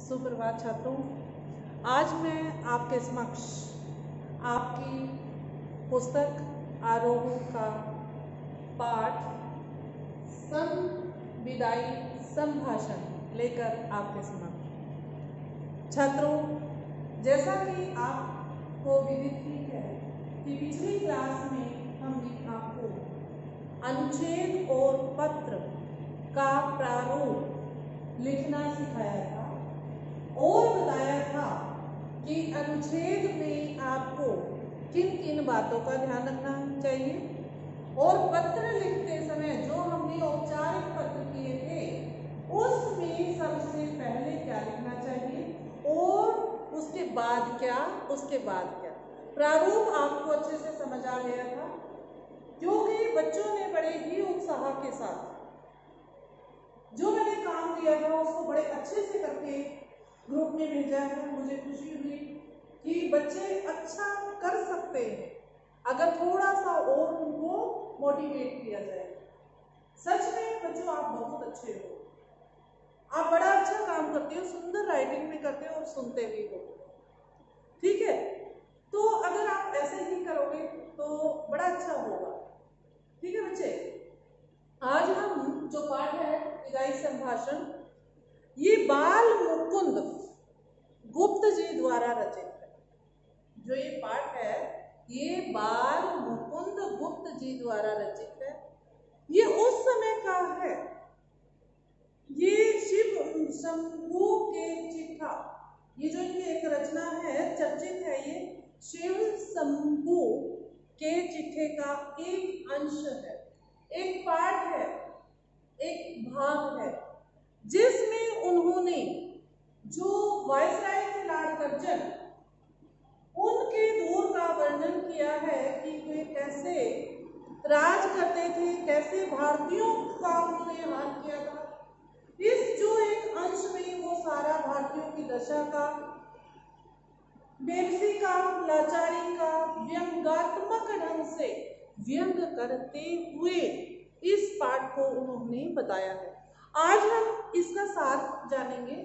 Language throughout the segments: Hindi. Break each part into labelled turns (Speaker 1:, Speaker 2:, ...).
Speaker 1: सुप्रभात छात्रों, आज मैं आपके समक्ष आपकी पुस्तक आरोहों का पाठ संविदाई संभाषण लेकर आपके समक्ष। छात्रों, जैसा कि आपको विदित ही है कि पिछली क्लास में हमने आपको अनुच्छेद और पत्र का प्रारूप लिखना सिखाया था और बताया था कि अनुच्छेद में आपको किन किन बातों का ध्यान रखना चाहिए और पत्र लिखते समय जो हमने औपचारिक पत्र किए थे उसमें सबसे पहले क्या लिखना चाहिए और उसके बाद क्या प्रारूप आपको अच्छे से समझ आ गया था, क्योंकि बच्चों ने बड़े ही उत्साह के साथ जो मैंने काम दिया था उसको बड़े अच्छे से करके ग्रुप में भेजा है। मुझे खुशी हुई कि बच्चे अच्छा कर सकते हैं अगर थोड़ा सा और उनको मोटिवेट किया जाए। सच में बच्चों, आप बहुत अच्छे हो, आप बड़ा अच्छा काम करते हो, सुंदर राइटिंग भी करते हो और सुनते भी हो। ठीक है, तो अगर आप ऐसे ही करोगे तो बड़ा अच्छा होगा। ठीक है बच्चे, आज हम जो पाठ है विदाई संभाषण, ये बाल मुकुंद गुप्त जी द्वारा रचित है। जो ये पाठ है ये बाल मुकुंद गुप्त जी द्वारा रचित है। ये उस समय का है, ये शिव शंभू के चिट्ठा, ये जो इनकी एक रचना है चर्चित है, ये शिव शंभू के चिट्ठे का एक अंश है, एक पाठ है, एक भाग है, जिसमें उन्होंने जो वायसराय थे लॉर्ड कर्जन, उनके दौर का वर्णन किया है कि वे कैसे राज करते थे, कैसे भारतीयों का उन्होंने हाल किया था। इस जो एक अंश में वो सारा भारतीयों की दशा का, बेबसी का, लाचारी का व्यंगात्मक ढंग से व्यंग करते हुए इस पाठ को उन्होंने बताया है। आज हम इसका सार जानेंगे।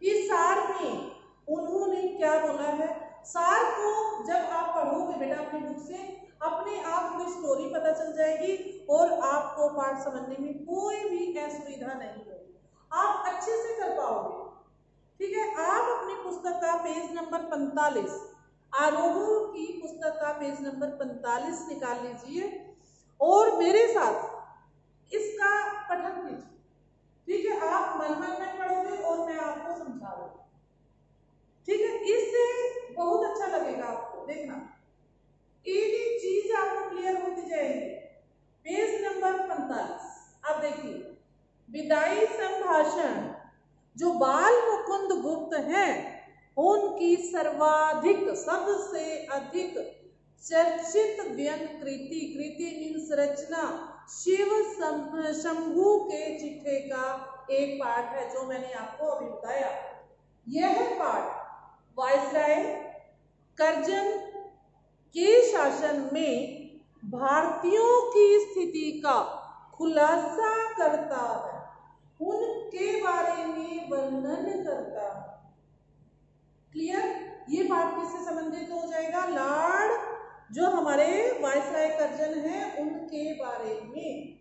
Speaker 1: इस सार में उन्होंने क्या बोला है, सार को जब आप पढ़ोगे बेटा अपनी बुक से, अपने आप में स्टोरी पता चल जाएगी और आपको पाठ समझने में कोई भी असुविधा नहीं होगी, आप अच्छे से कर पाओगे। ठीक है, आप अपनी पुस्तक का पेज नंबर 45, आरोहों की पुस्तक का पेज नंबर 45 निकाल लीजिए और मेरे साथ इसका पठन कीजिए। ठीक है, आप मन में पढ़ोगे और मैं आपको समझा रही हूँ। ठीक है, इससे बहुत अच्छा लगेगा आपको, देखना एक एक चीज आपको क्लियर होती जाएगी। पेज नंबर 45 आप देखिए, विदाई संभाषण जो बाल मुकुंद गुप्त हैं उनकी सर्वाधिक, सबसे अधिक चर्चित व्यंग कृति, कृति मीन्स रचना, शिव शंभू के चिट्ठे का एक पाठ है जो मैंने आपको अभी बताया। यह पाठ वायसराय कर्जन के शासन में भारतीयों की स्थिति का खुलासा करता है, उनके बारे में वर्णन करता है। क्लियर, ये पाठ किससे संबंधित हो जाएगा, लॉर्ड जो हमारे वायसराय कर्जन हैं उनके बारे में।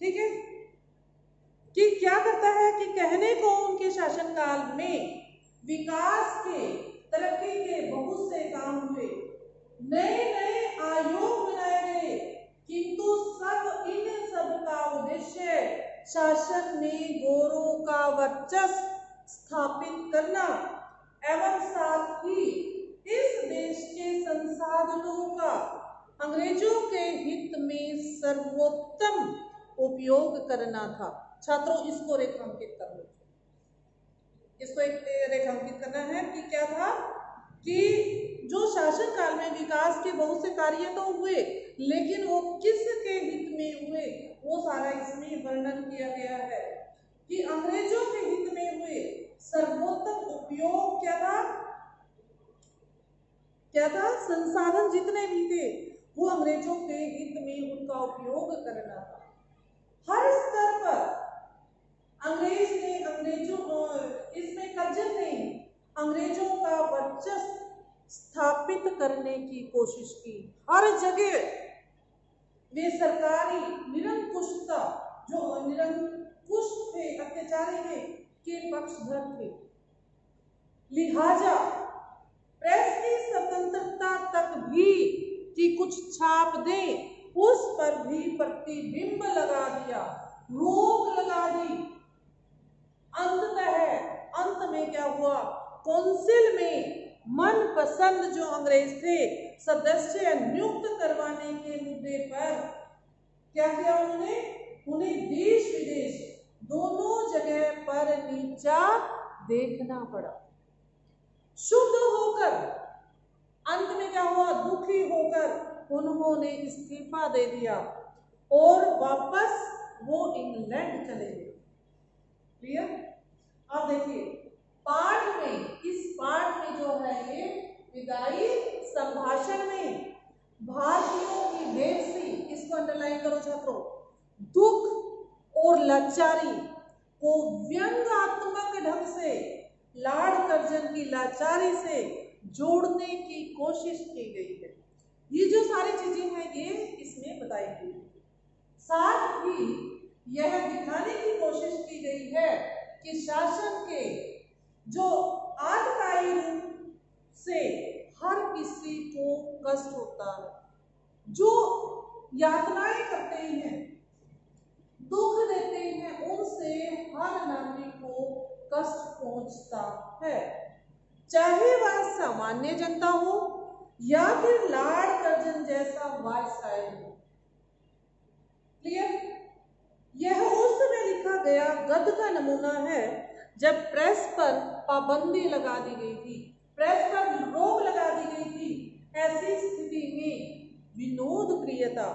Speaker 1: ठीक है, कि क्या करता है कि कहने को उनके शासनकाल में विकास के, तरक्की के बहुत से काम हुए, नए नए आयोग बनाए गए, किंतु इन सब का उद्देश्य शासन में गोरों का वर्चस्व स्थापित करना एवं साथ ही इस देश के संसाधनों का अंग्रेजों के हित में सर्वोत्तम उपयोग करना था। छात्रों, इसको रेखांकित कर लो, इसको एक रेखांकित करना है कि क्या था कि जो शासन काल में विकास के बहुत से कार्य तो हुए, लेकिन वो किसके हित में हुए वो सारा इसमें वर्णन किया गया है कि अंग्रेजों के हित में हुए। सर्वोत्तम उपयोग क्या था, संसाधन जितने भी थे वो अंग्रेजों के हित में उनका उपयोग करना था। हर स्तर पर अंग्रेज ने अंग्रेजों का वर्चस्व स्थापित करने की कोशिश की। हर जगह वे सरकारी निरंकुशता, जो निरंकुश थे, अत्याचारी थे, के पक्षधर थे। लिहाजा प्रेस की स्वतंत्रता तक भी कि कुछ छाप दें, उस पर भी प्रतिबिंब लगा दिया, रोक लगा दी। अंत में क्या हुआ? कौंसिल में मनपसंद जो अंग्रेज थे सदस्य नियुक्त करवाने के मुद्दे पर क्या किया उन्होंने? उन्हें देश विदेश दोनों जगह पर नीचा देखना पड़ा। शुद्ध होकर अंत में क्या हुआ? दुखी होकर उन्होंने इस्तीफा दे दिया और वापस वो इंग्लैंड चले गए। क्लियर? अब देखिए पाठ में, इस पाठ में जो है ये विदाई संभाषण में भारतीयों की बेबसी, इसको अंडरलाइन करो छात्रों, दुख और लाचारी को व्यंग्यात्मक ढंग से लॉर्ड कर्जन की लाचारी से जोड़ने की कोशिश की गई है। ये जो सारी चीजें हैं ये इसमें बताई गई है। साथ ही यह दिखाने की कोशिश की गई है कि शासन के जो आतताई रूप से हर किसी को कष्ट होता है, जो यातनाएं करते हैं, दुख देते हैं, उनसे हर नागरिक को कष्ट पहुंचता है, चाहे वह सामान्य जनता हो या फिर लॉर्ड कर्जन जैसा वायसराय हो। क्लियर? यह उस समय लिखा गया गद्य का नमूना है जब प्रेस पर पाबंदी लगा दी गई थी, प्रेस पर रोक लगा दी गई थी। ऐसी स्थिति में विनोद प्रियता,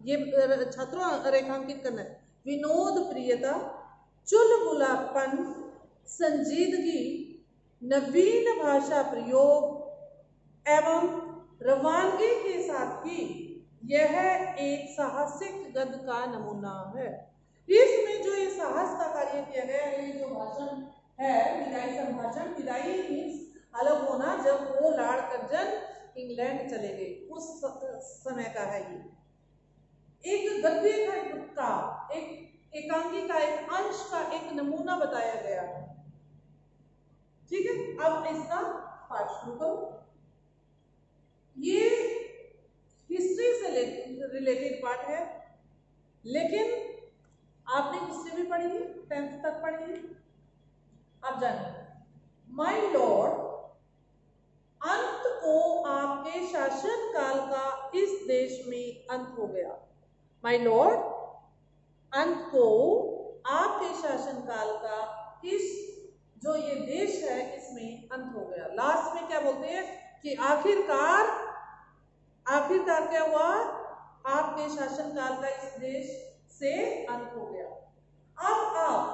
Speaker 1: ये छात्रों रेखांकित करना है, विनोद प्रियता, चुलबुलापन, संजीदगी, नवीन भाषा प्रयोग एवं रवानगी के साथ ही यह एक साहसिक गद्य का नमूना है। इसमें जो ये साहस का कार्य किया गया है, ये जो भाषण है विदाई संभाषण, विदाई मीन्स अलग होना, जब वो लॉर्ड कर्जन इंग्लैंड चले गए उस समय का है। ये एक गद्य का, एक एकांकी का, एक अंश का एक नमूना बताया गया है। ठीक है, अब इसका पाठ शुरू करो। ये हिस्ट्री से रिलेटेड पाठ है, लेकिन आपने हिस्ट्री भी पढ़ी है, 10th तक पढ़ी है। अब जानिए, माय लॉर्ड, अंत को आपके शासन काल का इस देश में अंत हो गया। माय लॉर्ड, अंत को आपके शासन काल का इस जो ये देश है इसमें अंत हो गया। लास्ट में क्या बोलते हैं कि आखिरकार क्या हुआ? आपके शासन काल का इस देश से अंत हो गया। अब आप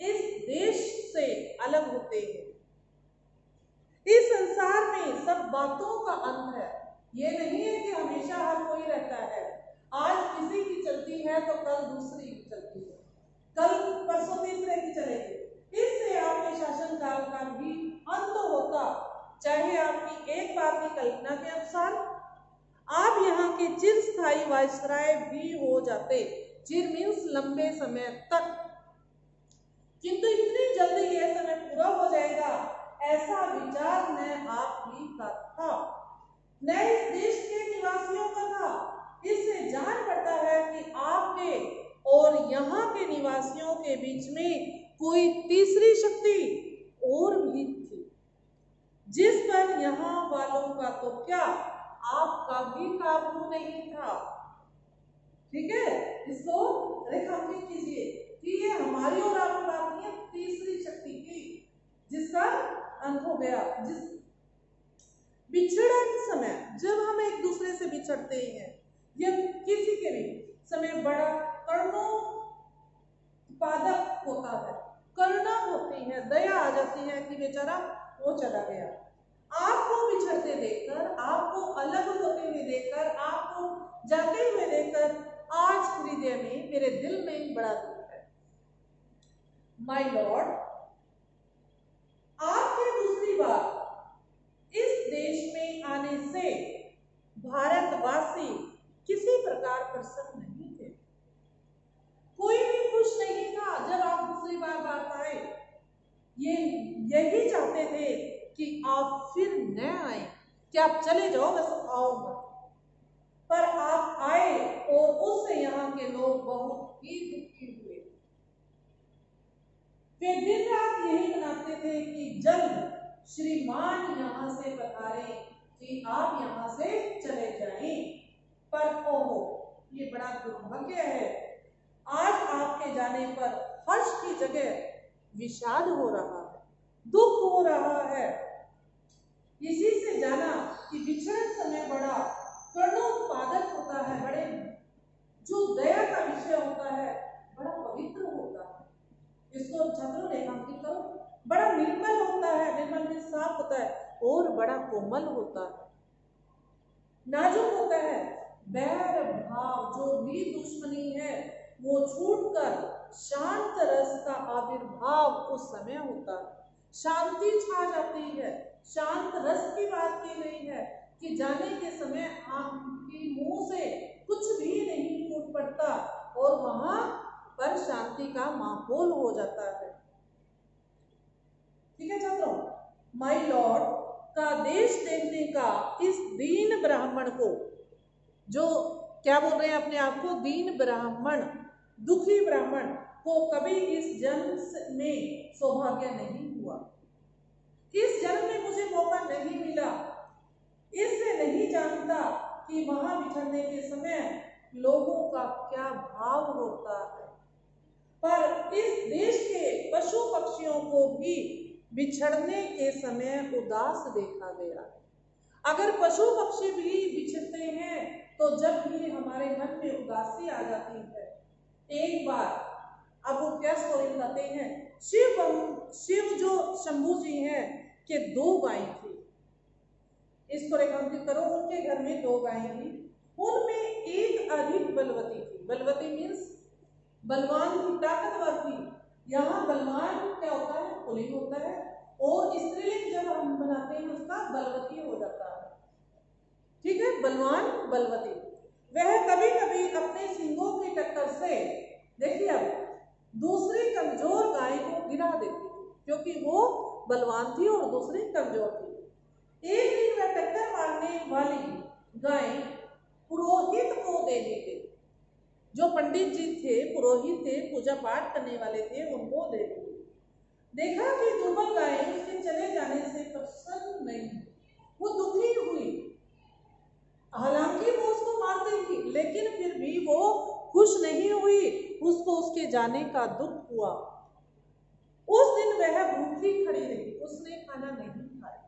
Speaker 1: इस देश से अलग होते हैं। इस संसार में सब बातों का अंत है। ये नहीं है कि हमेशा हर कोई रहता है। आज किसी की चलती है तो कल दूसरी की चलती है, कल परसों तीसरे की चलेगी। इससे आपके शासन काल का भी अंत होता, चाहे आपकी एक बार की कल्पना के अनुसार आप यहाँ के चिरस्थायी वायसराय भी हो जाते। चिर मीन्स लंबे समय तक, किंतु इतनी जल्दी यह समय पूरा हो जाएगा ऐसा विचार न आप ही का था, न इस देश के निवासियों का था। इससे जान पड़ता है कि आपके और यहाँ के निवासियों के बीच में कोई तीसरी शक्ति और भी थी, जिस पर यहाँ वालों का तो क्या आपका भी काबू नहीं था। ठीक है, इसको रेखांकित कीजिए कि ये हमारी और आपकी बात नहीं है, तीसरी शक्ति की जिसका अंत हो गया। जिस बिछड़न समय जब हम एक दूसरे से बिछड़ते हैं या किसी के भी समय बड़ा कर्णोत्पादक होता है, करुणा होती है, दया आ जाती है कि बेचारा वो चला गया। आपको बिछड़ते देखकर, आपको अलग होते हुए देखकर, आपको जाते हुए देखकर आज हृदय में, मेरे दिल में बड़ा दुख है। माय लॉर्ड, आपने दूसरी बार आकर्षक नहीं थे। कोई भी खुश नहीं था जब आप दूसरी बार भारत आए। ये यही चाहते थे कि आप फिर न आए, कि आप चले जाओ, बस आओ मत। पर आप आए और उससे यहाँ के लोग बहुत ही दुखी हुए। वे दिन रात यही मनाते थे कि जल्द श्रीमान यहाँ से पधारे, कि आप यहाँ से चले जाएं। पर ओहो, ये बड़ा दुर्भाग्य है, आज आपके जाने पर हर्ष की जगह विषाद हो रहा है, दुख हो रहा है। इसी से जाना कि विछड़न समय बड़ा प्रणोत्पादक होता है, बड़े जो दया का विषय होता है, बड़ा पवित्र होता है। इसको छात्रों रेखांकित करो। बड़ा निर्मल होता है, निर्मल में साफ होता है, और बड़ा कोमल होता है, नाजुक होता है। बैर भाव जो भी दुश्मनी है वो छूटकर शांत रस का आविर्भाव उस समय होता है। शांति छा जाती है। शांत रस की बात की गई है कि जाने के समय आपकी मुंह से कुछ भी नहीं फूट पड़ता और वहां पर शांति का माहौल हो जाता है। ठीक है छात्रों, माय लॉर्ड का देश देखने का इस दीन ब्राह्मण को, जो क्या बोल रहे हैं अपने आप को, दीन ब्राह्मण, दुखी ब्राह्मण को कभी इस जन्म में सौभाग्य नहीं हुआ। इस जन्म में मुझे मौका नहीं मिला। इससे नहीं जानता कि वहां बिछड़ने के समय लोगों का क्या भाव होता है। पर इस देश के पशु पक्षियों को भी बिछड़ने के समय उदास देखा गया। अगर पशु पक्षी भी बिछड़ते हैं तो जब भी हमारे मन में उदासी आ जाती है। एक बार अब वो क्या स्टोरी बताते हैं, शिव जो शंभू जी हैं के 2 गायें थी। इसको रेखांकित करो। उनके घर में 2 गायें थी। उनमें एक अधिक बलवती थी। बलवती मीन्स बलवान थी, ताकतवर थी। यहाँ बलवान क्या होता है, पुल्लिंग होता है, और स्त्रीलिंग जब हम बनाते हैं उसका बलवती हो जाता है। ठीक है, बलवान बलवती। वह कभी कभी अपने सींगों की टक्कर से, देखिए अब, दूसरी कमजोर गाय को गिरा देती थी, क्योंकि वो बलवान थी और दूसरी कमजोर थी। एक दिन वह टक्कर मारने वाली गाय पुरोहित को दे दी गई। जो पंडित जी थे, पुरोहित थे, पूजा पाठ करने वाले थे, उनको दे दी। देखा कि दुर्बल गाय उसके चले जाने से प्रसन्न नहीं, वो दुखी हुई। हालांकि वो उसको मारती थी, लेकिन फिर भी वो खुश नहीं हुई। उसको उसके जाने का दुख हुआ। उस दिन वह भूखी खड़ी रही, उसने खाना नहीं खाया,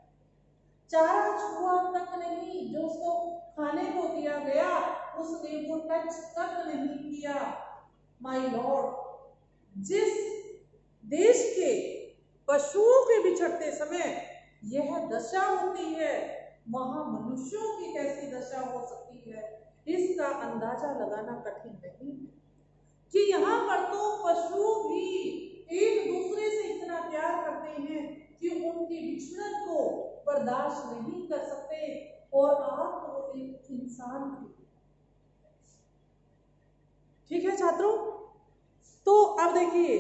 Speaker 1: चारा छुआ तक नहीं। जो उसको खाने को दिया गया उसने वो टच तक नहीं किया। माय लॉर्ड, जिस देश के पशुओं के बिछड़ते समय यह दशा होती है, वहां मनुष्यों की कैसी दशा हो सकती है, इसका अंदाजा लगाना कठिन नहीं है। कि यहाँ पर तो पशु भी एक दूसरे से इतना प्यार करते हैं कि उनकी बिछड़न को बर्दाश्त नहीं कर सकते, और आप तो एक इंसान थे। ठीक है छात्रों, तो अब देखिए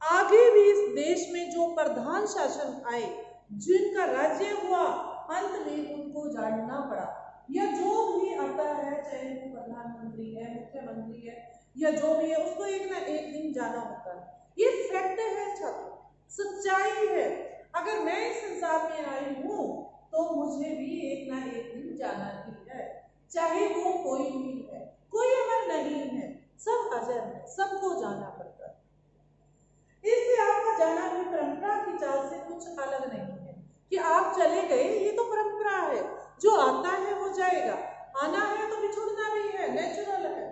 Speaker 1: आगे भी इस देश में जो प्रधान शासन आए, जिनका राज्य हुआ, अंत में उनको जानना पड़ा। या जो भी आता है, चाहे वो प्रधानमंत्री है, मुख्यमंत्री है, या जो भी है, उसको एक ना एक दिन जाना होता है। ये फैक्ट है छात्रों, सच्चाई है। अगर मैं इस संसार में आई हूँ तो मुझे भी एक ना एक दिन जाना ही है, चाहे वो कोई भी है। कोई अमर नहीं है, सब अजर है, सबको जाना पड़ता है। इससे आपका जाना भी परंपरा की चाल से कुछ अलग नहीं है कि आप चले गए, ये तो परंपरा है। जो आता है वो जाएगा, आना है तो बिछुड़ना भी है, नेचुरल है।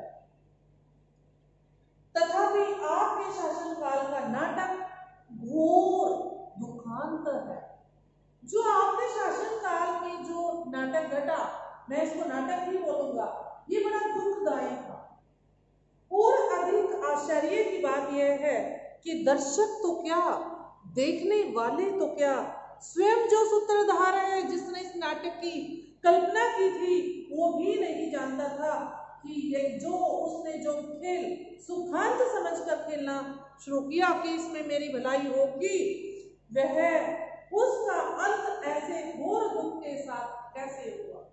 Speaker 1: तथापि आपके शासनकाल का नाटक घोर दुखांत है। जो आपके शासनकाल में जो नाटक घटा, मैं इसको नाटक ही बोलूंगा, ये बड़ा दुखदायी था। और अधिक आश्चर्य की बात यह है कि दर्शक तो क्या, देखने वाले तो क्या, स्वयं जो सूत्रधार है, जिसने इस नाटक की कल्पना की थी, वो भी नहीं जानता था कि ये जो उसने जो खेल सुखांत समझकर खेलना शुरू किया कि इसमें मेरी भलाई होगी, वह उसका अंत ऐसे घोर दुख के साथ कैसे हुआ।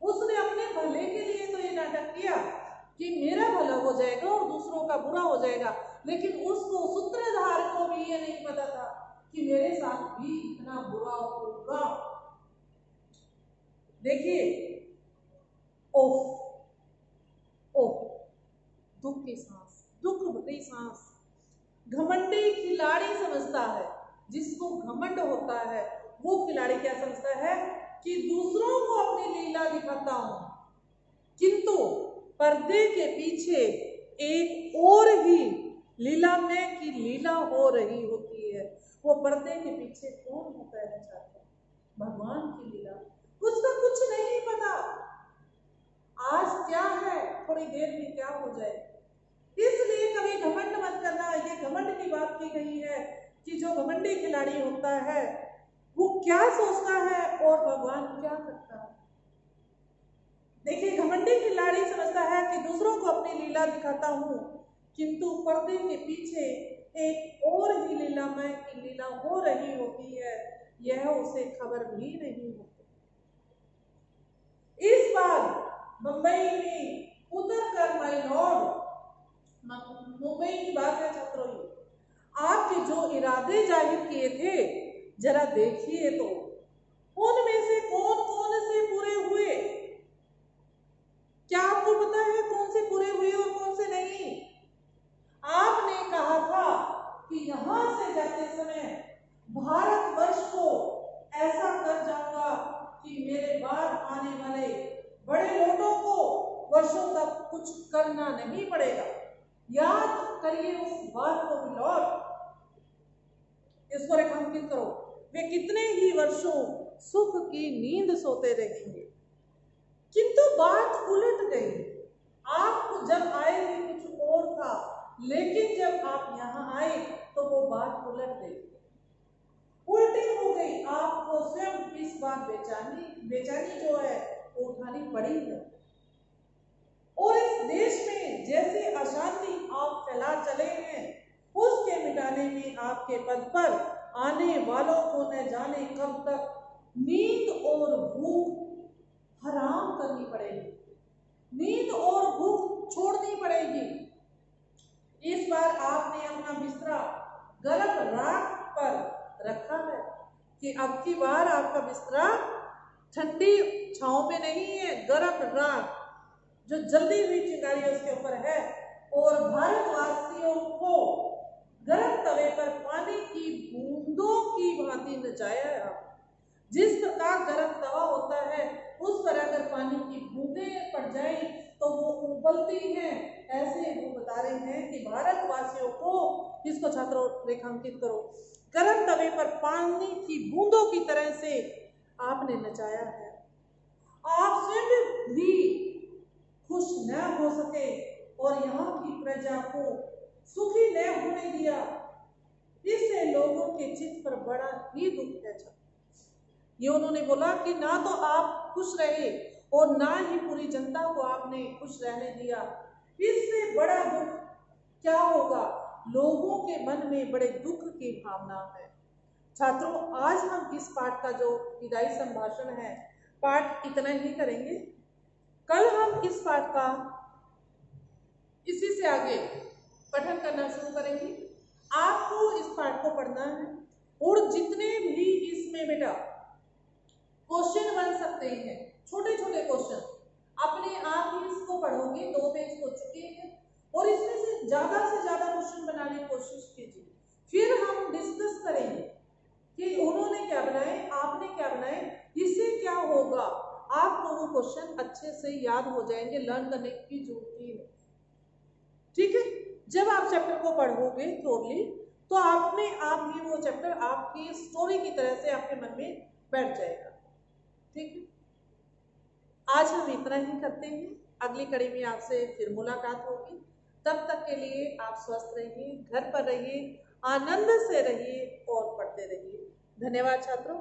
Speaker 1: उसने अपने भले के लिए तो ये नाटक किया कि मेरा भला हो जाएगा और दूसरों का बुरा हो जाएगा, लेकिन उसको सूत्रधार को भी ये नहीं पता था कि मेरे साथ भी इतना बुरा होगा। देखिए, ओह ओह, दुख की सांस, दुख भरी सांस। घमंडी खिलाड़ी समझता है, जिसको घमंड होता है वो खिलाड़ी क्या समझता है कि दूसरों को अपनी लीला दिखाता हूं, किंतु पर्दे के पीछे एक और ही लीलामय की लीला हो रही होती है। वो पर्दे के पीछे कौन होता है छात्र? भगवान की लीला। उसका कुछ नहीं पता आज क्या है, थोड़ी देर में क्या हो जाए। इसलिए कभी घमंड मत करना। ये घमंड की बात की गई है कि जो घमंडी खिलाड़ी होता है वो क्या सोचता है और भगवान क्या करता है। देखिए, घमंडी खिलाड़ी समझता है कि दूसरों को अपनी लीला दिखाता हूं, किंतु पर्दे के पीछे एक और ही लीलामय की लीला हो रही होती है, यह उसे खबर भी नहीं होती। इस बार मुंबई में उतर कर माय लॉर्ड, मुंबई की बात है छात्रों, आपके जो इरादे जाहिर किए थे जरा देखिए तो उनमें से कौन कौन से पूरे हुए। क्या आपको पता है कौन से पूरे हुए और कौन से नहीं? आपने कहा था कि यहां से जाते समय भारतवर्ष को ऐसा कर जाऊंगा कि मेरे बाद आने वाले बड़े लोगों को वर्षों तक कुछ करना नहीं पड़ेगा। याद करिए उस बात को लॉर्ड, इसको रेखांकित करो। वे कितने ही वर्षों सुख की नींद सोते रहेंगे, किंतु बात उलट गई। आप जब आए थे कुछ और था, लेकिन जब आप यहाँ आए तो वो बात उलट गई, उल्टी हो गई। आपको स्वयं इस बार बेचैनी जो है वो उठानी पड़ी है। और इस देश में जैसे अशांति आप फैला चले हैं, उसके मिटाने में आपके पद पर आने वालों को न जाने कब तक नींद और भूख हराम करनी पड़ेगी, नींद और भूख छोड़नी पड़ेगी। इस बार आपने अपना बिस्तरा गर्म राख पर रखा है कि अब की बार आपका बिस्तरा ठंडी छांव में नहीं है, गर्म राख जो जल्दी हुई चिंगारी उसके ऊपर है। और भारतवासियों को गर्म तवे पर पानी की बूंदों की भांति नचाया है। आप जिस प्रकार गर्म तवा होता है उस पर अगर पानी की बूंदें पड़ जाए तो वो उबलती हैं, ऐसे वो बता रहे हैं कि भारतवासियों को, इसको छात्रों रेखांकित करो, गर्म तवे पर पानी की बूंदों की तरह से आपने नचाया है। आप स्वयं भी खुश न हो सके और यहाँ की प्रजा को सुखी न होने दिया, इससे लोगों के चित्त पर बड़ा ही दुख है। ये उन्होंने बोला कि ना तो आप खुश रहे और ना ही पूरी जनता को आपने खुश रहने दिया, इससे बड़ा दुख क्या होगा। लोगों के मन में बड़े दुख की भावना है। छात्रों, आज हम इस पाठ का जो विदाई संभाषण है, पाठ इतना ही करेंगे। कल हम इस पाठ का इसी से आगे पठन करना शुरू करेंगे। आपको इस पाठ को पढ़ना है और जितने भी इसमें बेटा क्वेश्चन बन सकते हैं, छोटे छोटे क्वेश्चन, अपने आप ही इसको पढ़ोगे। 2 पेज हो चुके हैं और इसमें से ज्यादा क्वेश्चन बनाने की कोशिश कीजिए। फिर हम डिस्कस करेंगे कि उन्होंने क्या बनाए, आपने क्या बनाए, इससे क्या होगा। आपको वो क्वेश्चन अच्छे से याद हो जाएंगे, लर्न करने की जरूरत ही नहीं। ठीक है, जब आप चैप्टर को पढ़ोगे थोरली तो आपने आप ही वो चैप्टर आपकी स्टोरी की तरह से आपके मन में बैठ जाएगा। ठीक है, आज हम इतना ही करते हैं। अगली कड़ी में आपसे फिर मुलाकात होगी। तब तक के लिए आप स्वस्थ रहिए, घर पर रहिए, आनंद से रहिए और पढ़ते रहिए। धन्यवाद छात्रों।